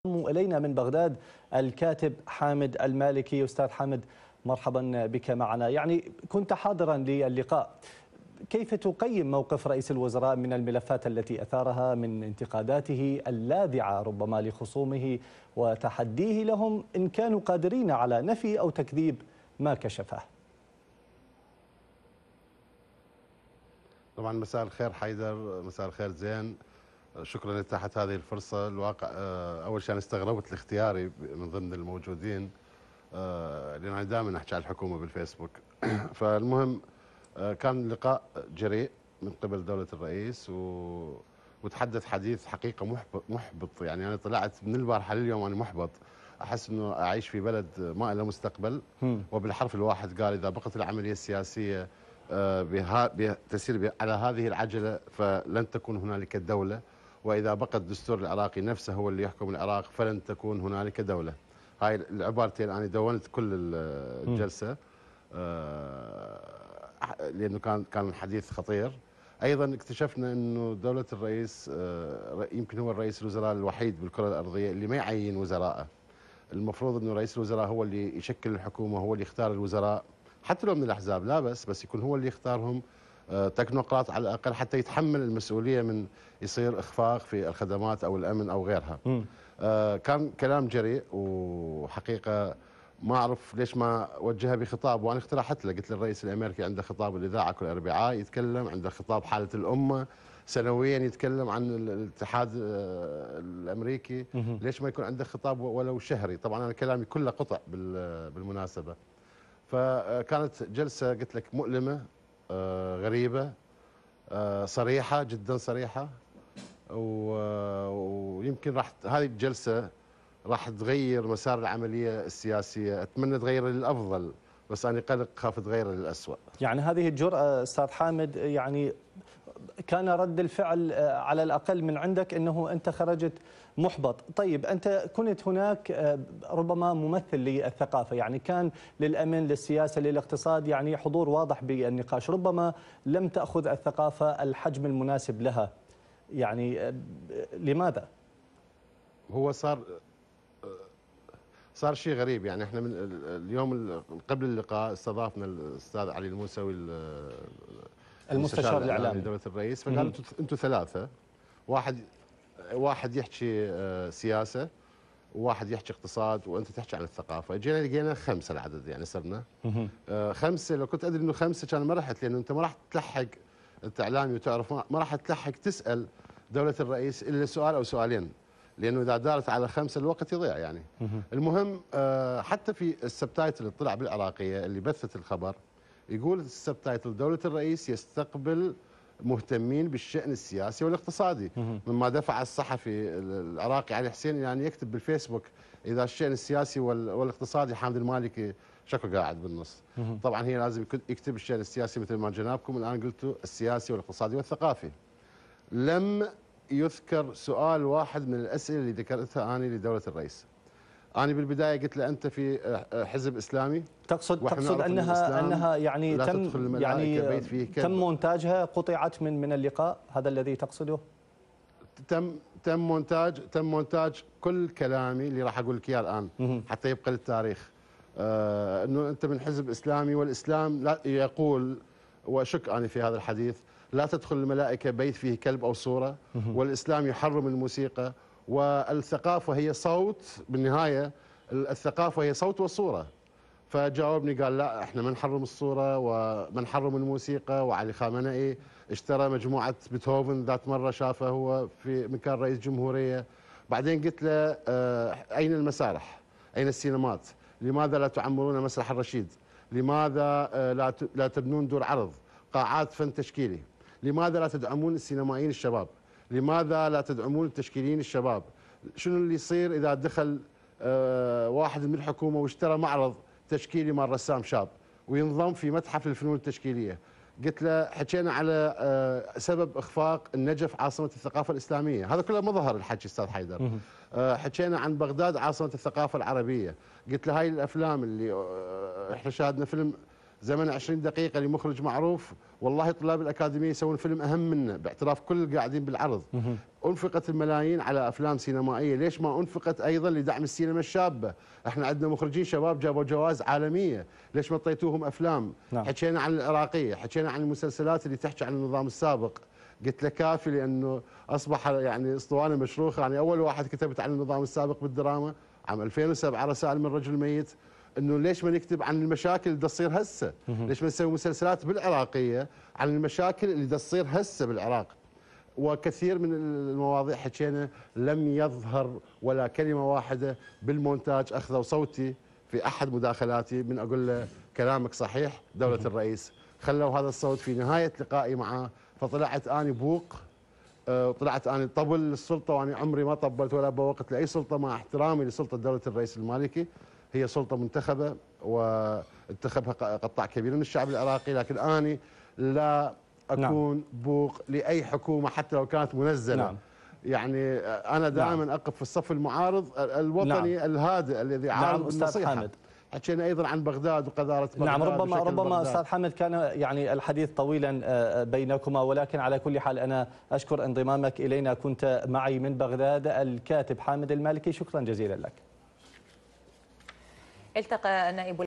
إلينا من بغداد الكاتب حامد المالكي. أستاذ حامد، مرحبا بك معنا. يعني كنت حاضرا للقاء، كيف تقيم موقف رئيس الوزراء من الملفات التي أثارها من انتقاداته اللاذعة ربما لخصومه وتحديه لهم إن كانوا قادرين على نفي أو تكذيب ما كشفه؟ طبعا مساء الخير حيدر، مساء الخير زين. شكرا لإتاحة هذه الفرصة. الواقع أول شيء أنا استغربت لاختياري من ضمن الموجودين، لأن أنا دائما أحكي على الحكومة بالفيسبوك. فالمهم كان لقاء جريء من قبل دولة الرئيس وتحدث حديث حقيقة محبط. يعني أنا طلعت من البارحة لليوم أنا محبط، أحس أنه أعيش في بلد ما له مستقبل. وبالحرف الواحد قال إذا بقت العملية السياسية تسير على هذه العجلة فلن تكون هنالك دولة، وإذا بقى الدستور العراقي نفسه هو اللي يحكم العراق فلن تكون هنالك دولة. هاي العبارتين أنا دونت كل الجلسة، لأنه كان الحديث خطير. أيضا اكتشفنا أنه دولة الرئيس يمكن هو الرئيس الوزراء الوحيد بالكرة الأرضية اللي ما يعين وزراءه. المفروض أنه رئيس الوزراء هو اللي يشكل الحكومة، هو اللي يختار الوزراء، حتى لو من الأحزاب لا بس يكون هو اللي يختارهم تكنوقراط على الأقل، حتى يتحمل المسؤولية من يصير إخفاق في الخدمات أو الأمن أو غيرها. كان كلام جريء، وحقيقة ما أعرف ليش ما وجهها بخطاب. وأنا اقترحت له، قلت للرئيس الأمريكي عنده خطاب الإذاعة كل أربعاء يتكلم، عنده خطاب حالة الأمة سنويا يتكلم عن الاتحاد الأمريكي، ليش ما يكون عنده خطاب ولو شهري؟ طبعا أنا كلامي كله قطع بالمناسبة. فكانت جلسة قلت لك مؤلمة، غريبة، صريحة جدا صريحة، ويمكن هذه الجلسة راح تغير مسار العملية السياسية. أتمنى تغير للأفضل، بس أنا قلق خاف تغير للأسوأ. يعني هذه الجرأة أستاذ حامد، يعني كان رد الفعل على الأقل من عندك أنه أنت خرجت محبط. طيب أنت كنت هناك ربما ممثل للثقافة، يعني كان للأمن للسياسة للاقتصاد يعني حضور واضح بالنقاش، ربما لم تأخذ الثقافة الحجم المناسب لها، يعني لماذا؟ هو صار شيء غريب. يعني احنا من اليوم قبل اللقاء استضافنا الأستاذ علي الموسوي المستشار الإعلامي لدولة الرئيس، فقالوا انتم ثلاثة، واحد يحكي سياسة، وواحد يحكي اقتصاد، وانت تحكي عن الثقافة. جينا لقينا 5 العدد، يعني صرنا 5. لو كنت ادري انه 5 كان ما رحت، لانه انت ما راح تلحق، انت اعلامي وتعرف ما راح تلحق تسأل دولة الرئيس الا سؤال او سؤالين، لانه اذا دارت على 5 الوقت يضيع يعني. المهم حتى في السبتايتل اللي طلع بالعراقية اللي بثت الخبر يقول السبتايتل دولة الرئيس يستقبل مهتمين بالشأن السياسي والاقتصادي، مما دفع الصحفي العراقي علي حسين يعني يكتب بالفيسبوك إذا الشأن السياسي والاقتصادي حامد المالكي شكله قاعد بالنص. طبعا هي لازم يكتب الشأن السياسي مثل ما جنابكم الآن قلتوا السياسي والاقتصادي والثقافي. لم يذكر سؤال واحد من الأسئلة اللي ذكرتها أنا لدولة الرئيس. أنا بالبداية قلت له أنت في حزب إسلامي، تقصد أنها يعني تم مونتاجها، قطعت من اللقاء، هذا الذي تقصده؟ تم مونتاج كل كلامي اللي راح أقول لك إياه الآن حتى يبقى للتاريخ. أنه أنت من حزب إسلامي، والإسلام لا يقول، وأشك أنا في هذا الحديث، لا تدخل الملائكة بيت فيه كلب أو صورة، والإسلام يحرم الموسيقى، والثقافة هي صوت، بالنهاية الثقافة هي صوت وصورة. فجاوبني قال لا احنا ما نحرم الصورة وما نحرم الموسيقى، وعلي خامنئي اشترى مجموعة بيتهوفن ذات مرة شافه هو في مكان رئيس جمهورية. بعدين قلت له أين المسارح؟ أين السينمات؟ لماذا لا تعمرون مسرح الرشيد؟ لماذا لا تبنون دور عرض؟ قاعات فن تشكيلي؟ لماذا لا تدعمون السينمائيين الشباب؟ لماذا لا تدعمون التشكيليين الشباب؟ شنو اللي يصير إذا دخل واحد من الحكومة واشترى معرض تشكيلي مال رسام شاب وينضم في متحف للفنون التشكيلية؟ قلت له حكينا على سبب إخفاق النجف عاصمة الثقافة الإسلامية، هذا كله ما ظهر الحكي أستاذ حيدر. حكينا عن بغداد عاصمة الثقافة العربية. قلت له هاي الأفلام اللي احنا شاهدنا فيلم زمن 20 دقيقة لمخرج معروف، والله طلاب الأكاديمية يسوون فيلم أهم منه باعتراف كل القاعدين بالعرض. أنفقت الملايين على أفلام سينمائية، ليش ما أنفقت أيضا لدعم السينما الشابة؟ احنا عندنا مخرجين شباب جابوا جوائز عالمية، ليش ما اعطيتوهم أفلام؟ نعم. حكينا عن العراقية، حكينا عن المسلسلات اللي تحكي عن النظام السابق. قلت له كافي، لأنه أصبح يعني أسطوانة مشروخة. يعني أول واحد كتبت عن النظام السابق بالدراما عام 2007 رسائل من رجل ميت، انه ليش ما نكتب عن المشاكل اللي تصير هسه؟ ليش ما نسوي مسلسلات بالعراقيه عن المشاكل اللي تصير هسه بالعراق؟ وكثير من المواضيع حكينا، لم يظهر ولا كلمه واحده بالمونتاج. اخذوا صوتي في احد مداخلاتي من اقول له كلامك صحيح دوله الرئيس، خلوا هذا الصوت في نهايه لقائي معه، فطلعت اني بوق، طلعت اني طبل للسلطه، واني عمري ما طبلت ولا بوقت لاي سلطه، مع احترامي لسلطه دوله الرئيس المالكي. هي سلطة منتخبة وانتخبها قطاع كبير من الشعب العراقي، لكن أنا لا أكون بوق لأي حكومة حتى لو كانت منزلة. نعم. يعني أنا دائما أقف في الصف المعارض الوطني الهادئ الذي عارض بالنصيحة. حكينا أيضا عن بغداد وقذارة بغداد. نعم، ربما أستاذ حامد كان يعني الحديث طويلا بينكما، ولكن على كل حال أنا أشكر انضمامك إلينا. كنت معي من بغداد الكاتب حامد المالكي، شكرا جزيلا لك. التقى النائب